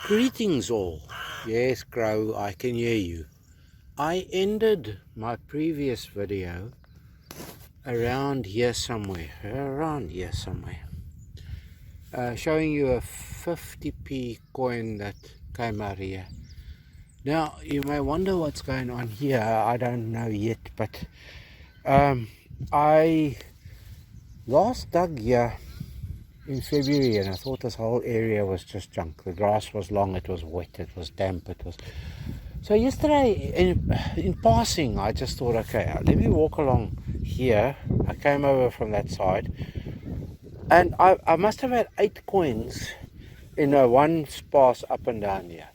Greetings all. Yes, Crow, I can hear you. I ended my previous video around here somewhere, showing you a 50p coin that came out here. Now, you may wonder what's going on here. I don't know yet, but I last dug here in February and I thought this whole area was just junk. The grass was long, it was wet, it was damp, it was... So yesterday, in passing, I just thought, okay, let me walk along here. I came over from that side, and I must have had 8 coins in a one sparse up and down here.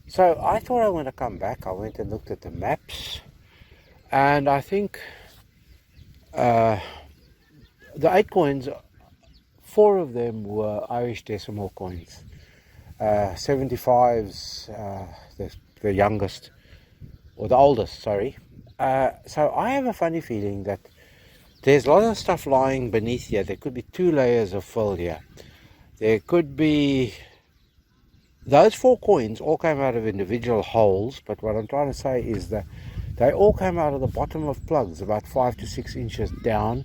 So I thought I want to come back. I went and looked at the maps, and I think the 8 coins, 4 of them were Irish decimal coins. 75s, the youngest, or the oldest, sorry. So I have a funny feeling that there's a lot of stuff lying beneath here. There could be 2 layers of fill here. There could be... Those 4 coins all came out of individual holes, but what I'm trying to say is that they all came out of the bottom of plugs, about 5 to 6 inches down.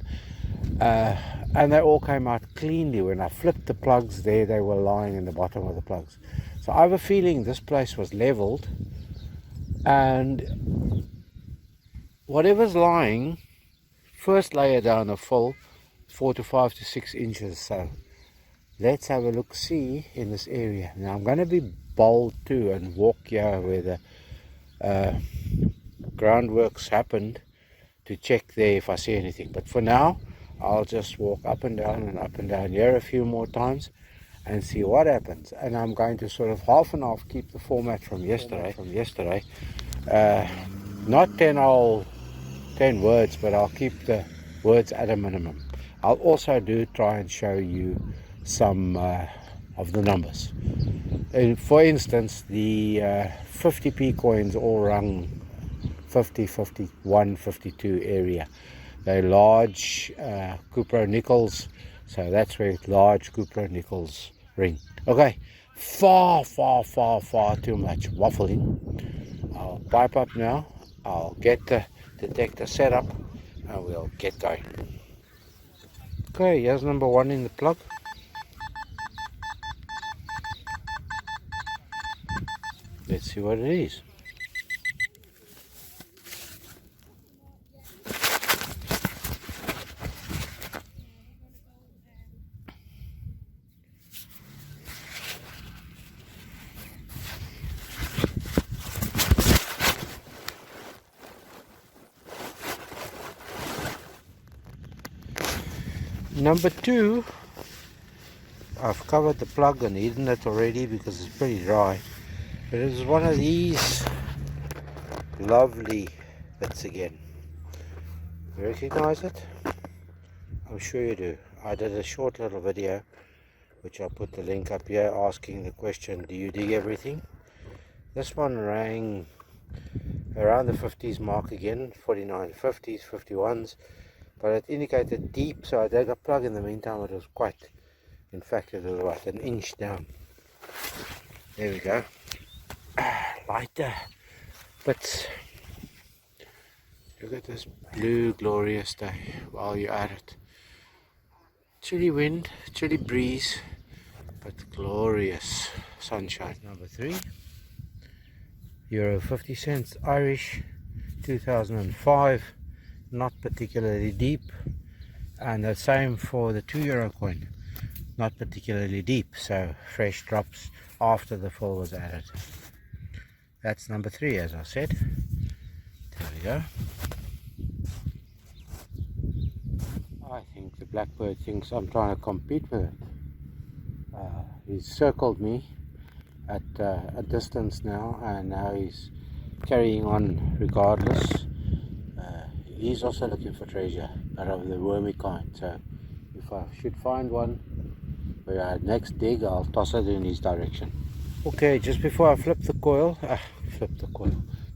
And they all came out cleanly. When I flipped the plugs there, they were lying in the bottom of the plugs. So I have a feeling this place was leveled, and whatever's lying, first layer down a full 4 to 5 to 6 inches. So let's have a look see in this area. Now I'm going to be bold too and walk here where the groundworks happened to check there if I see anything. But for now, I'll just walk up and down here a few more times and see what happens. And I'm going to sort of half and half keep the format from yesterday. Not 10 words, but I'll keep the words at a minimum. I'll also try and show you some of the numbers. And for instance, the 50p coins all rung 50, 51, 52 area. They're large cupro nickels, so that's where large cupro nickels ring. Okay, far too much waffling. I'll pipe up now. I'll get the detector set up and we'll get going. Okay, here's number 1 in the plug. Let's see what it is. Number 2, I've covered the plug and hidden it already because it's pretty dry. But it was one of these lovely bits again. You recognize it? I'm sure you do. I did a short little video, which I'll put the link up here, asking the question, do you dig everything? This one rang around the 50s mark again, 49, 50s, 51s. But it indicated deep, so I dug a plug in the meantime. It was quite, in fact it was about an inch down. There we go. Lighter, but look at this blue glorious day while you're at it. Chilly wind, chilly breeze, but glorious sunshine. Number 3, euro 50 cents, Irish, 2005. Not particularly deep, and the same for the 2 euro coin, not particularly deep, so fresh drops after the fill was added. That's number 3, as I said. There we go. I think the blackbird thinks I'm trying to compete with it. He's circled me at a distance now, and now he's carrying on regardless. He's also looking for treasure, but of the wormy kind. So if I should find one where I next dig, I'll toss it in his direction. Okay, just before I flip the coil,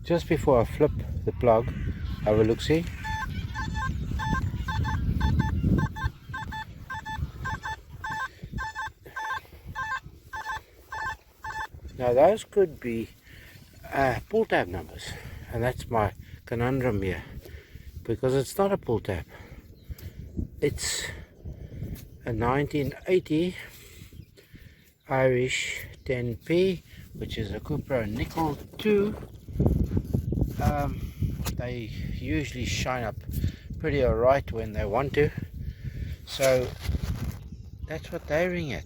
just before I flip the plug, have a look see. Now those could be pull tab numbers, and that's my conundrum here, because it's not a pull tab. It's a 1980 Irish 10p, which is a Cupra Nickel 2. They usually shine up pretty alright when they want to, so that's what they ring at.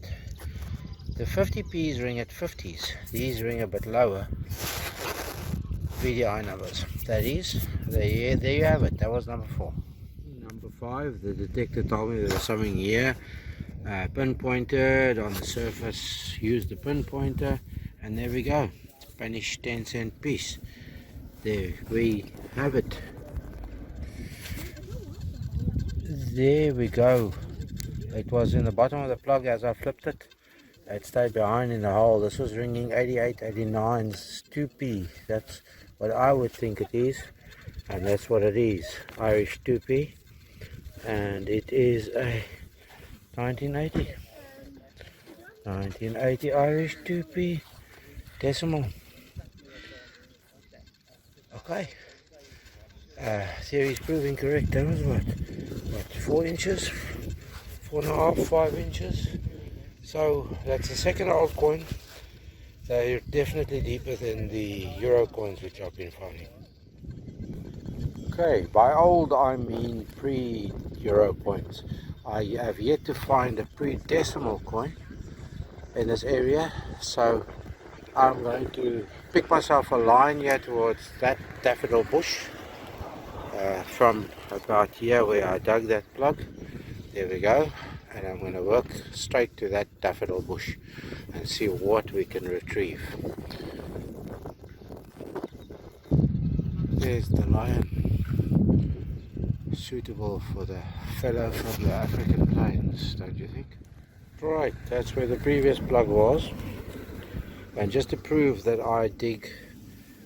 The 50p's ring at 50s, these ring a bit lower. VDI numbers, that is, there you have it. That was number 4. Number 5, the detector told me there was something here, pinpointed on the surface, used the pinpointer, and there we go, Spanish 10-cent piece. There we have it. There we go. It was in the bottom of the plug as I flipped it. It stayed behind in the hole. This was ringing 88, 89's 2p. That's what I would think it is, and that's what it is. Irish 2p, and it is a 1980 Irish 2p decimal. Okay, theory's proving correct. That was what 4 inches, 4.5, 5 inches. So that's the second old coin. They're definitely deeper than the Euro coins which I've been finding. Okay, by old I mean pre-Euro coins. I have yet to find a pre-decimal coin in this area, so I'm going to pick myself a line here towards that daffodil bush, from about here where I dug that plug. There we go, and I'm going to work straight to that daffodil bush and see what we can retrieve. There's the lion, suitable for the fellow from the African plains, don't you think? Right, that's where the previous plug was. And just to prove that I dig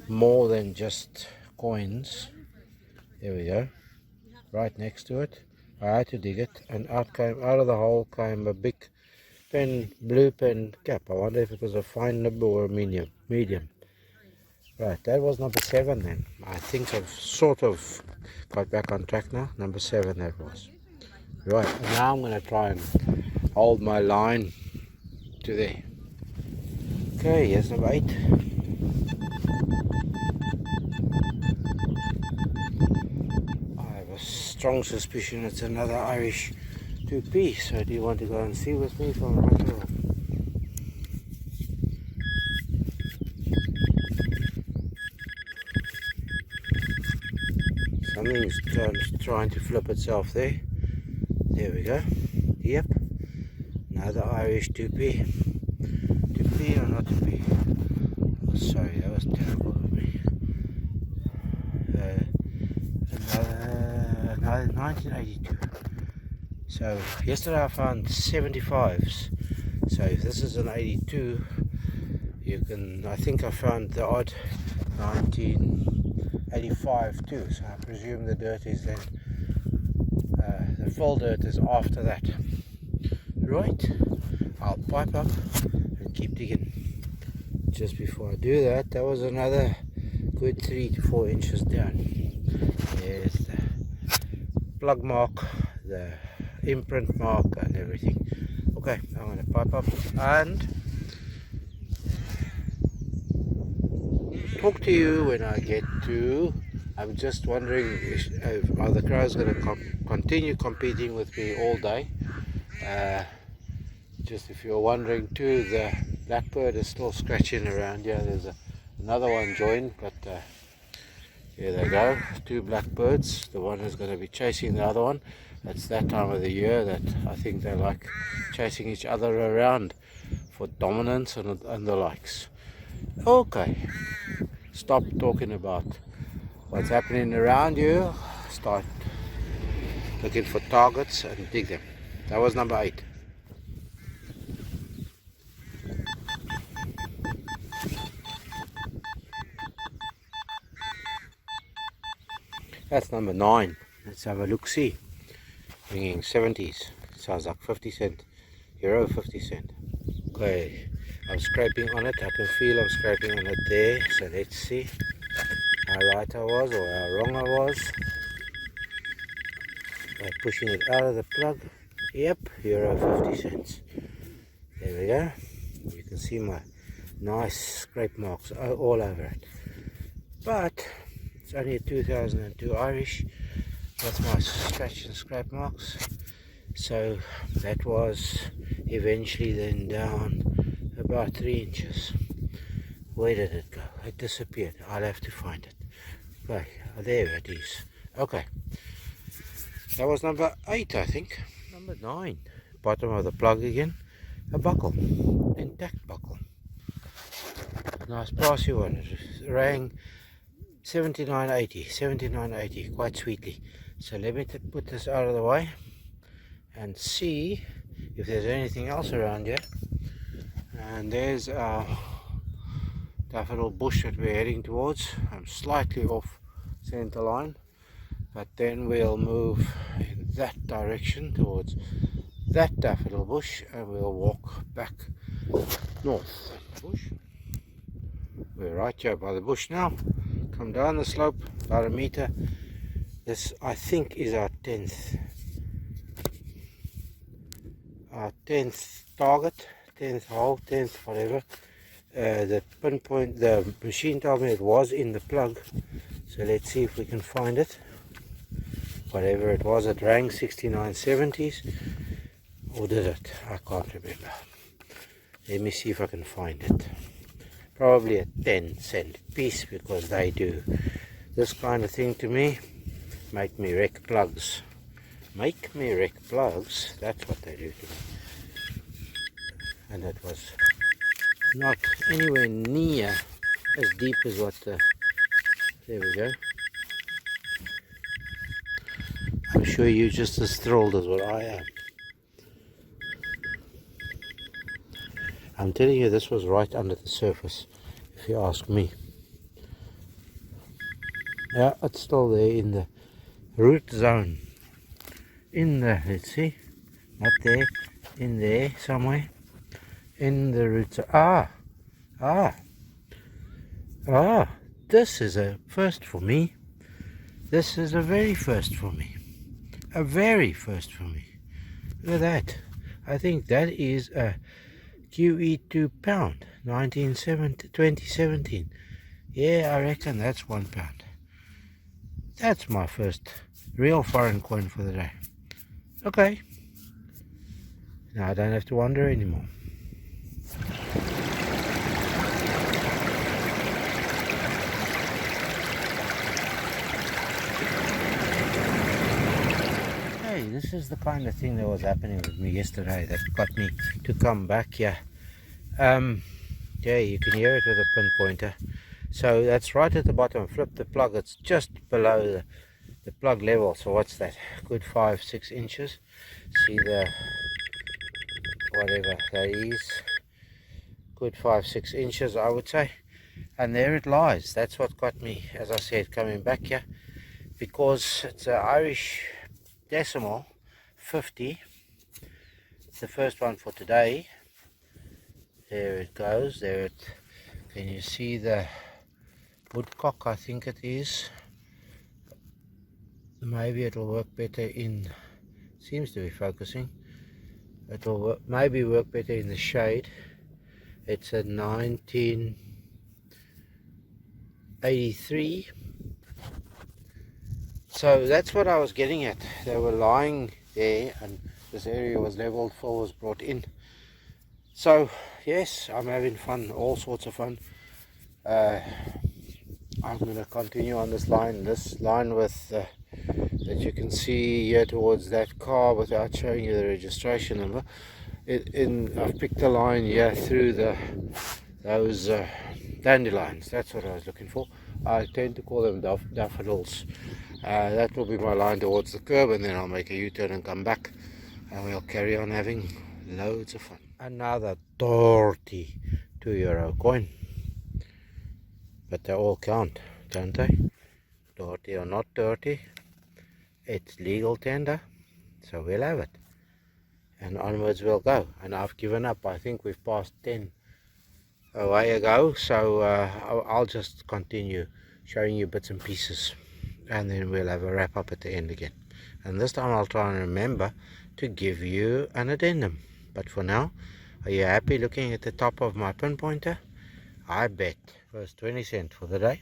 more than just coins, there we go, right next to it. I had to dig it, and out of the hole came a big pen, blue pen cap. I wonder if it was a fine nib or a medium. Right, that was number 7 then. I think I've sort of got back on track now. Number 7 that was. Right, and now I'm going to try and hold my line to there. Okay, here's number 8. I have a strong suspicion it's another Irish 2p, so do you want to go and see with me from right here? Something's trying to flip itself there. There we go. Yep, another Irish 2p. 2p or not 2p? Oh, sorry, that was terrible of me. Another 1982. So yesterday I found 75s. So if this is an 82, you can. I think I found the odd 1985 too. So I presume the dirt is then. The full dirt is after that. Right, I'll pipe up and keep digging. Just before I do that, that was another good 3 to 4 inches down. There's the plug mark, the imprint mark and everything. Okay, I'm going to pipe up and talk to you when I get to. I'm just wondering, are the crows going to continue competing with me all day? Just if you're wondering too, the blackbird is still scratching around here. There's another one joined, but here they go, 2 blackbirds. The one is going to be chasing the other one. It's that time of the year that I think they like chasing each other around for dominance and the likes. Okay, stop talking about what's happening around you, start looking for targets and dig them. That was number 8. That's number 9. Let's have a look-see. Ringing 70s. Sounds like 50 cent. Euro 50 cent. Okay. I'm scraping on it. I can feel I'm scraping on it there. So let's see how right I was or how wrong I was by pushing it out of the plug. Yep, €50. There we go. You can see my nice scrape marks all over it. But it's only a 2002 Irish. That's my scratch and scrape marks. So that was eventually then down about 3 inches. Where did it go? It disappeared. I'll have to find it. Okay, there it is. Okay, that was number 8, I think. Number 9, bottom of the plug again, a buckle, intact buckle. Nice brassy one. It rang 79.80, quite sweetly. So let me put this out of the way and see if there's anything else around here. And there's our daffodil bush that we're heading towards. I'm slightly off center line, but then we'll move in that direction towards that daffodil bush and we'll walk back north. Bush. We're right here by the bush now. Come down the slope about a meter. This I think is our 10th target, 10th hole, 10th whatever. The pinpoint, the machine told me it was in the plug, so let's see if we can find it. Whatever it was, it rang 6970s, or did it? I can't remember. Let me see if I can find it. Probably a 10-cent piece, because they do this kind of thing to me. Make me wreck plugs. Make me wreck plugs, that's what they do to me. And it was not anywhere near as deep as what the... There we go. I'm sure you're just as thrilled as what I am. I'm telling you, this was right under the surface, if you ask me. Yeah, it's still there in the root zone. In the, let's see, not there, in there somewhere. In the root zone. This is a first for me. This is a very first for me. A very first for me. Look at that. I think that is a QE2 pound, 2017. Yeah, I reckon that's £1. That's my first real foreign coin for the day. Okay. Now I don't have to wonder anymore. This is the kind of thing that was happening with me yesterday that got me to come back here. Yeah, you can hear it with a pinpointer. So that's right at the bottom. Flip the plug, it's just below the plug level. So what's that? Good 5-6 inches. See the whatever that is. Good 5-6 inches, I would say. And there it lies. That's what got me, as I said, coming back here, because it's an Irish decimal 50. It's the first one for today. There it goes. There it. Can you see the woodcock? I think it is. Maybe it'll work better in. Seems to be focusing. It'll maybe work better in the shade. It's a 1983. So that's what I was getting at. They were lying there and this area was leveled, fill was brought in. So yes, I'm having fun, all sorts of fun. I'm going to continue on this line with that you can see here towards that car without showing you the registration number. I've picked a line here through those dandelions. That's what I was looking for. I tend to call them daffodils. That will be my line towards the curb, and then I'll make a U-turn and come back, and we'll carry on having loads of fun. Another dirty €2 coin, but they all count, don't they? Dirty or not dirty, it's legal tender, so we'll have it, and onwards we'll go. And I've given up. I think we've passed 10 away you go. So I'll just continue showing you bits and pieces, and then we'll have a wrap up at the end again. And this time I'll try and remember to give you an addendum. But for now, are you happy looking at the top of my pinpointer? I bet it was 20 cents for the day.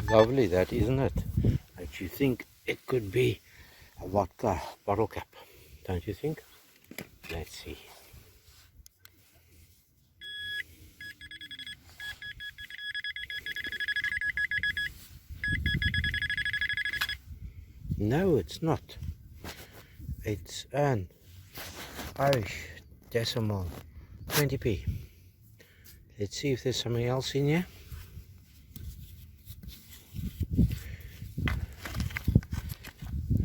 Lovely that, isn't it? Makes you think it could be a vodka bottle cap, don't you think? Let's see. No, it's not. It's an Irish decimal 20p. Let's see if there's something else in here.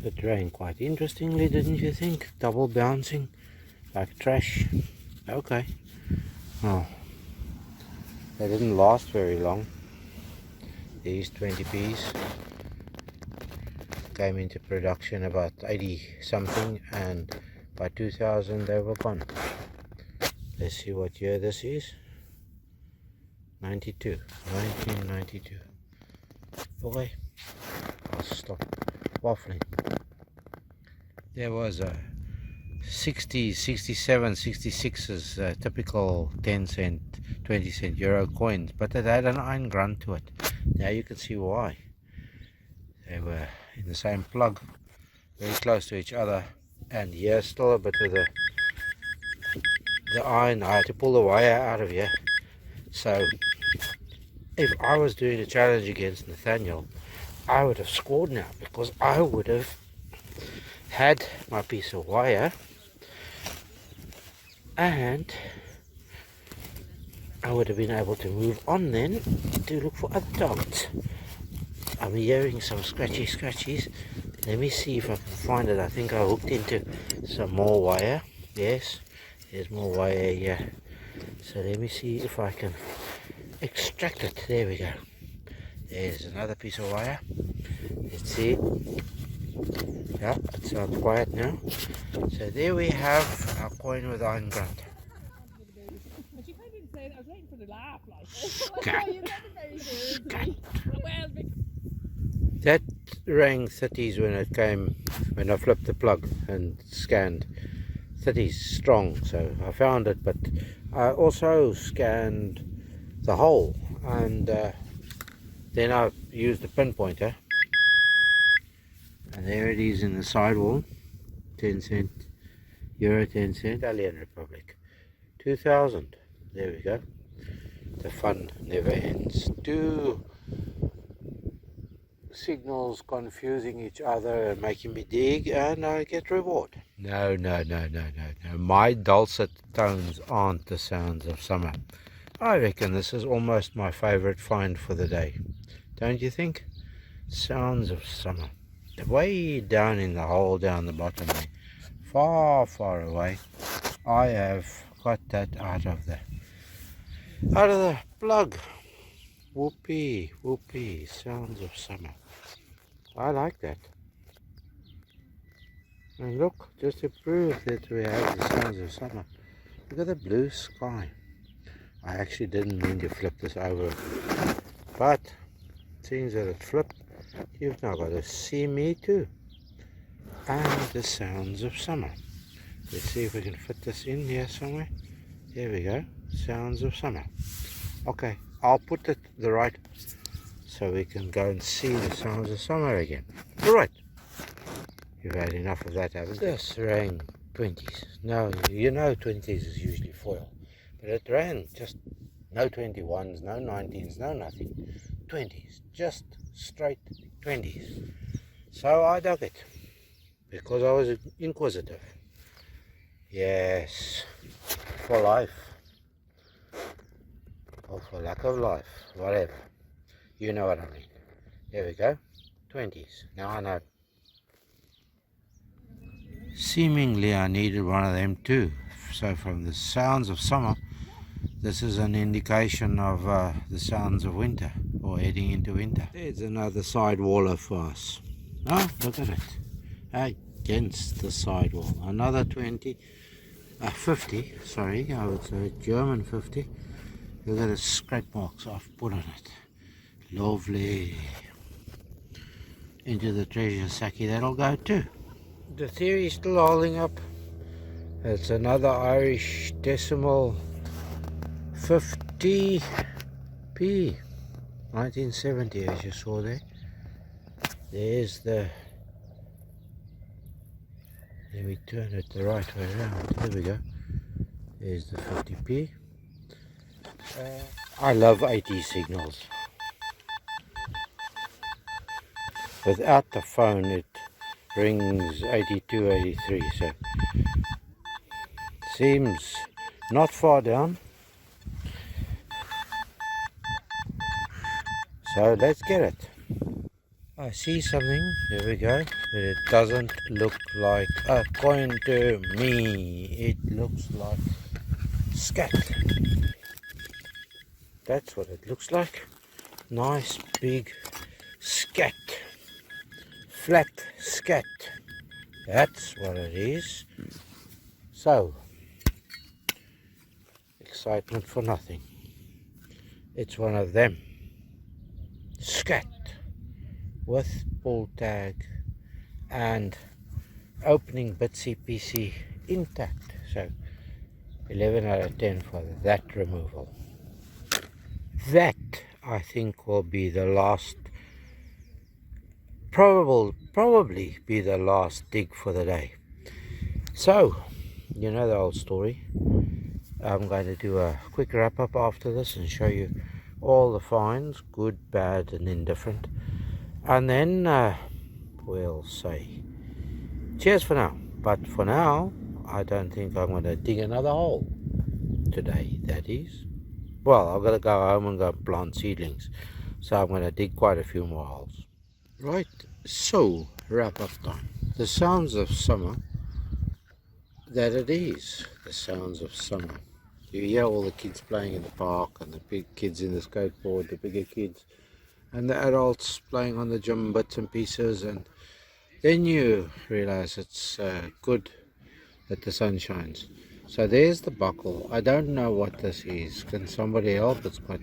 It ran quite interestingly, didn't you think? Double bouncing like trash. Okay. Oh, they didn't last very long. These 20p's came into production about 80 something, and by 2000 they were gone. Let's see what year this is. 1992. Okay, I'll stop waffling. There was a 60s, 67, 66's typical 10 cent, 20 cent euro coins, but it had an iron grunt to it. Now you can see why. They were in the same plug, very close to each other, and here's still a bit of the iron. I had to pull the wire out of here. So if I was doing a challenge against Nathaniel, I would have scored now, because I would have had my piece of wire and I would have been able to move on then to look for other targets. I'm hearing some scratchies. Let me see if I can find it. I think I hooked into some more wire. Yes, there's more wire here. So let me see if I can extract it. There we go. There's another piece of wire. Let's see. Yeah, it sounds quiet now. So there we have our coin with iron grunt. She kind of said, I was waiting for the laugh, like. Scat. That rang 30s when it came, when I flipped the plug and scanned. 30s strong, so I found it, but I also scanned the hole, and then I used the pinpointer, and there it is in the sidewall. 10 cent, euro 10 cent, Italian Republic, 2000. There we go. The fun never ends. Two signals confusing each other and making me dig, and I get reward. No. My dulcet tones aren't the sounds of summer. I reckon this is almost my favorite find for the day. Don't you think? Sounds of summer. Way down in the hole down the bottom there. Far away. I have got that out of the plug. Whoopee, sounds of summer. I like that. And look, just to prove that we have the sounds of summer, look at the blue sky. I actually didn't mean to flip this over, but seeing that it flipped, you've now got to see me too. And the sounds of summer. Let's see if we can fit this in here somewhere. There we go. Sounds of summer. Okay, I'll put it the right so we can go and see the sounds of summer again. Alright. You've had enough of that, haven't you? This rang 20s. No, you know 20s is usually foil. But it ran just no 21s, no 19s, no nothing. 20s. Just straight 20s. So I dug it. Because I was inquisitive. Yes. For life. Or for lack of life. Whatever. You know what I mean. There we go. 20s. Now I know. Seemingly I needed one of them too. So from the sounds of summer, this is an indication of the sounds of winter, or heading into winter. There's another sidewaller for us. Oh, look at it. Against the sidewall. Another 20. 50, sorry, I would say German 50. Look at the scrape marks I've put on it. Lovely. Into the treasure sacky that'll go too. The theory is still holding up. It's another Irish decimal 50p 1970, as you saw there. There's the, let me turn it the right way around. There we go. There's the 50p. I love 80 signals. Without the phone it rings 82, 83, so seems not far down. So let's get it. I see something, there we go, but it doesn't look like a coin to me. It looks like scat. That's what it looks like. Nice big scat. Flat scat. That's what it is. So, excitement for nothing. It's one of them. Scat. With pull tag and opening bitsy PC intact. So 11 out of 10 for that removal. That I think will be the last, probably be the last dig for the day. So you know the old story. I'm going to do a quick wrap up after this and show you all the finds, good, bad and indifferent. And then we'll say cheers for now. But for now, I don't think I'm going to dig another hole today, that is. Well, I've got to go home and go plant seedlings. So I'm going to dig quite a few more holes. Right, so wrap up time. The sounds of summer, that it is. The sounds of summer. You hear all the kids playing in the park and the big kids in the skateboard, the bigger kids. And the adults playing on the gym bits and pieces, and then you realize it's good that the sun shines. So there's the buckle. I don't know what this is. Can somebody help? It's got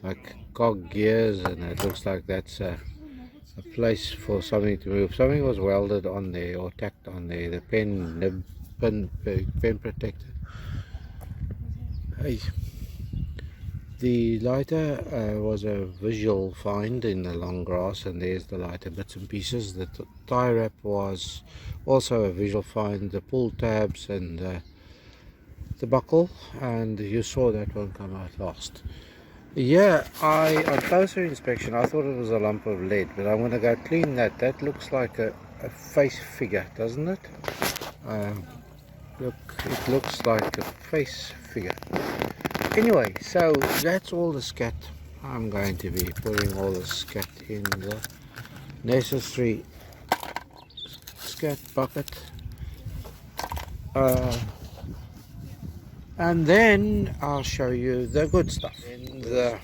like cog gears, and it looks like that's a place for something to move. Something was welded on there or tacked on there. The pen protector. Hey. The lighter was a visual find in the long grass, and there's the lighter bits and pieces. The tie wrap was also a visual find, the pull tabs and the buckle, and you saw that one come out last. Yeah, on closer inspection I thought it was a lump of lead, but I'm going to go clean that. That looks like a face figure, doesn't it? Look, it looks like a face figure. Anyway, so that's all the scat. I'm going to be putting all the scat in the necessary scat bucket. And then I'll show you the good stuff. In the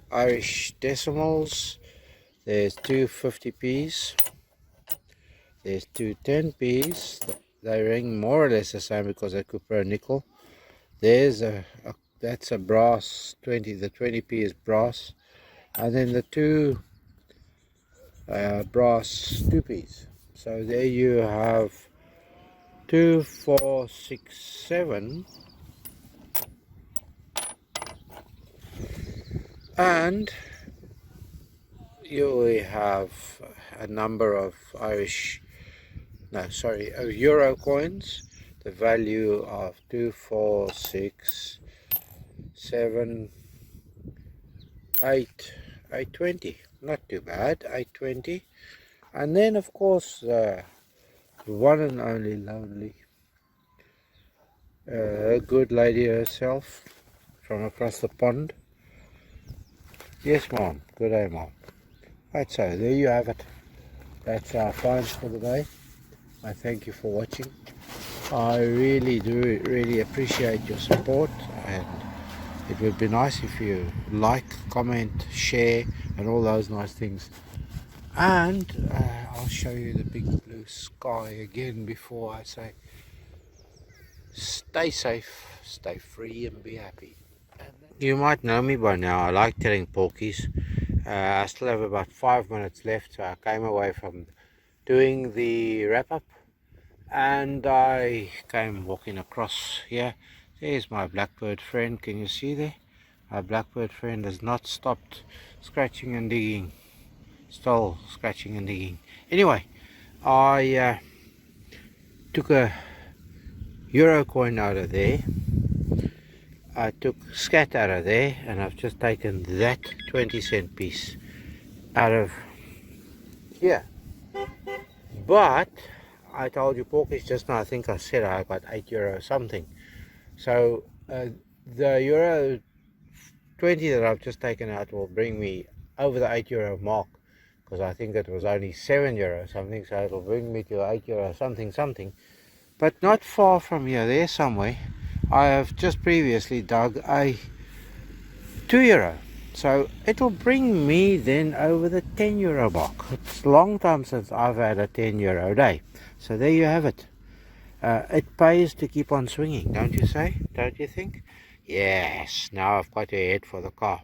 Irish decimals, there's two 50p's, there's two 10p's. They ring more or less the same because they could per nickel. There's that's a brass 20, the 20p is brass, and then the two brass 2p's. So there you have 2, 4, 6, 7, and you have a number of euro coins. The value of 2, 4, 6, 7, 8, 820. Not too bad, 820. And then of course the one and only lovely good lady herself from across the pond. Yes, Mom. Good day, Mom. Right, so there you have it. That's our finds for the day. I thank you for watching. I really appreciate your support, and it would be nice if you like, comment, share and all those nice things. And I'll show you the big blue sky again before I say Stay safe, stay free, and be happy. You might know me by now. I like telling porkies. I still have about 5 minutes left, so I came away from doing the wrap up and I came walking across here. There's my blackbird friend. Can you see there? My blackbird friend has not stopped scratching and digging. Still scratching and digging. Anyway, I took a euro coin out of there. I took scat out of there, and I've just taken that 20-cent piece out of here. But I told you porkies just now, I think I said I got €8 something. So the euro 20 that I've just taken out will bring me over the €8 mark, because I think it was only €7 something, so it'll bring me to €8 something. But not far from here, there somewhere, I have just previously dug a €2. So it'll bring me then over the €10 mark. It's a long time since I've had a €10 day. So there you have it. It pays to keep on swinging, don't you say? Don't you think? Yes, now I've got to head for the car.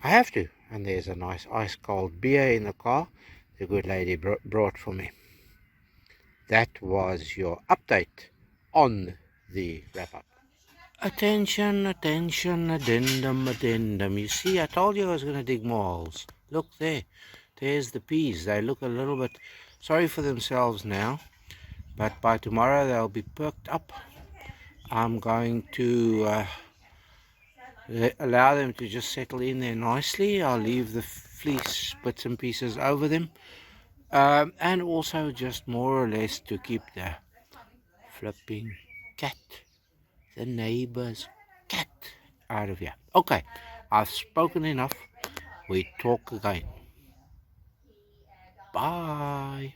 I have to. And there's a nice ice cold beer in the car the good lady brought for me. That was your update on the wrap up. Attention, attention, addendum, addendum. You see, I told you I was going to dig more holes. Look there. There's the peas. They look a little bit sorry for themselves now, but by tomorrow they'll be perked up. I'm going to allow them to just settle in there nicely. I'll leave the fleece bits and pieces over them, and also just more or less to keep the flipping cat, the neighbor's cat, out of here. Okay, I've spoken enough. We talk again. Bye.